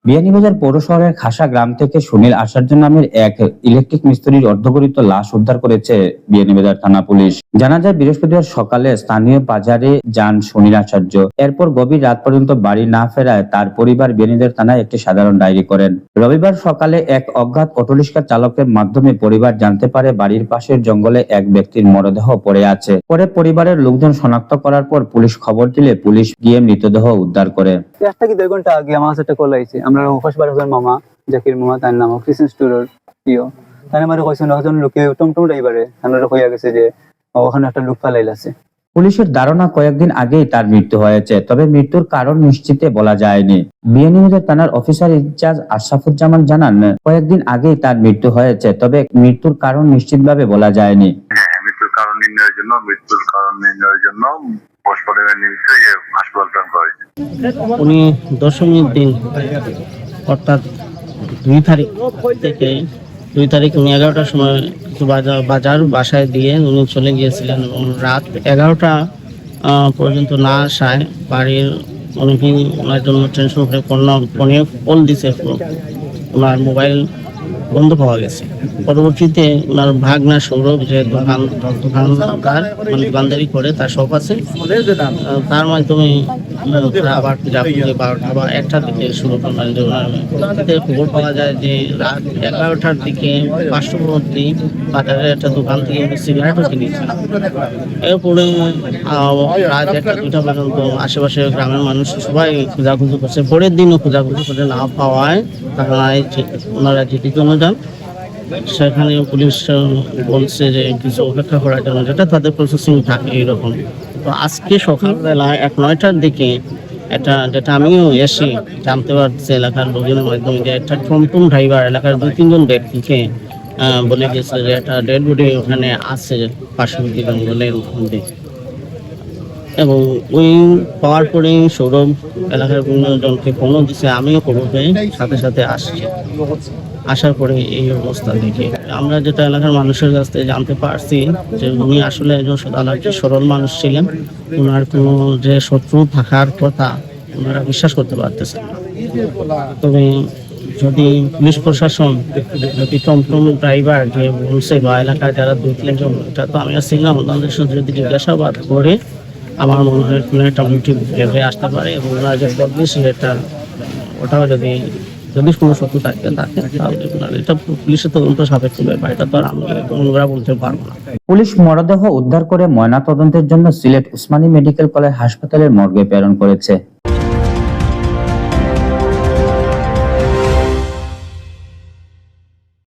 বিয়ানীবাজার পৌর শহরের খাসা গ্রাম থেকে সুনীল আচার্য নামের এক ইলেকট্রিক মিস্ত্রির অর্ধগরিত লাশ উদ্ধার করেছে বিয়ানীবাজার থানা পুলিশ। জানা যায় বৃহস্পতিবার সকালে স্থানীয় বাজারে যান সুনীল আচার্য। এরপর গভীর রাত পর্যন্ত বাড়ি না ফেরায় তার পরিবার বিয়ানীবাজার থানায় একটি সাধারণ ডায়েরি করেন। রবিবার সকালে এক অজ্ঞাত অটোরিকশা চালকের মাধ্যমে পরিবার জানতে পারে বাড়ির পাশের জঙ্গলে এক ব্যক্তির মরদেহ পড়ে আছে। পরে পরিবারের লোকজন শনাক্ত করার পর পুলিশ খবর দিলে পুলিশ গিয়ে মৃতদেহ উদ্ধার করে। একটা কি 2 ঘন্টা আগে আমার সাথে কল আইছে। আমরা মুখোশবার হোসেন মামা জাকির মামা তার নাম ক্রিসেন্ট স্টোরের প্রিয় তার মানে কইছেন একজন লোকে টমটম ড্রাইভারে আমরা কইয়া গেছে যে ওখানে একটা লোক ফালাইল আছে। পুলিশের ধারণা কয়েকদিন আগেই তার মৃত্যু হয়েছে, তবে মৃত্যুর কারণ নিশ্চিতে বলা যায়নি। বিয়ানীবাজার থানার অফিসার ইনচার্জ আশরাফুজ্জামান জানান, কয়েকদিন আগেই তার মৃত্যু হয়েছে, তবে মৃত্যুর কারণ নিশ্চিতভাবে বলা যায়নি। মৃত্যুর কারণ নির্ণয়ের জন্য পোস্টমর্টমের নিমিত্তে হাসপাতাল প্রেরণ করা হয়েছে। উনি দশমীর দিন অর্থাৎ 2 তারিখ উনি 11টার সময় বাজার বাসায় দিয়ে উনি চলে গিয়েছিলেন। রাত 11টা পর্যন্ত না আসায় বাড়ির অনেকেই ওনার জন্য টেনশন করে ফোন দিছে, ওনার মোবাইল বন্ধ পাওয়া গেছে। পরবর্তীতে ওনার ভাগনা সৌরভ যে দোকানদারি করে তার শপ আছে, তার মাধ্যমে আবার 12টা বা 1টার দিকে শুরু করলেন। খবর পাওয়া যায় যে রাত 11টার দিকে পার্শ্ববর্তী বাজারের একটা দোকান থেকে সিগারেটও কিনেছিল। এরপরে রাত 1টা-2টা পর্যন্ত আশেপাশে গ্রামের মানুষ সবাই খোঁজাখুঁজি করছে। পরের দিনও খোঁজাখুঁজি করে না পাওয়ায় ওনারা যেতে জন্য যান। সেখানে পুলিশ বলছে যে কিছু অপেক্ষা করার জন্য, যেটা তাদের প্রসেসিং থাকে এইরকম। তো আজকে সকালবেলা 9টার দিকে যেটা আমিও এসে জানতে পারছি এলাকার লোকজনের মাধ্যমে, যে একটা টমটম ড্রাইভার এলাকার 2-3 জন ব্যক্তিকে বলে গেছে যে একটা ডেড বডি ওখানে আছে পার্শ্ববর্তী জঙ্গলের মধ্যে। এবং ওই পাওয়ার পরেই সৌরভ এলাকার বিভিন্ন জনকে ফোনও দিচ্ছে, আমিও খবর পেয়ে সাথে সাথে আসছি। আসার পরে এই অবস্থা দেখে আমরা যেটা এলাকার মানুষের কাছ থেকে জানতে পারছি যে উনি আসলে একজন সরল মানুষ ছিলেন। ওনার কোনো যে শত্রু থাকার কথা ওনারা বিশ্বাস করতে পারতেছেন না। তবে যদি পুলিশ প্রশাসন যদি টমটম ড্রাইভার যে বলছে বা এলাকার যারা 2-3 জন, এটা তো আমি ছিলাম, ওনাদের সাথে যদি জিজ্ঞাসাবাদ করে আমার মনে হয় কোনো একটা মোটিভ হয়ে আসতে পারে। এবং ওনারা যে বলছে ওটাও যদি কোনো শত্রু থাকে তাহলে এটা পুলিশের তদন্ত সাপেক্ষ ব্যাপার, এটা তো আর আমরা বলতে পারবো না। পুলিশ মরদেহ উদ্ধার করে ময়নাতদন্তের জন্য সিলেট উসমানী মেডিকেল কলেজ হাসপাতালের মর্গে প্রেরণ করেছে।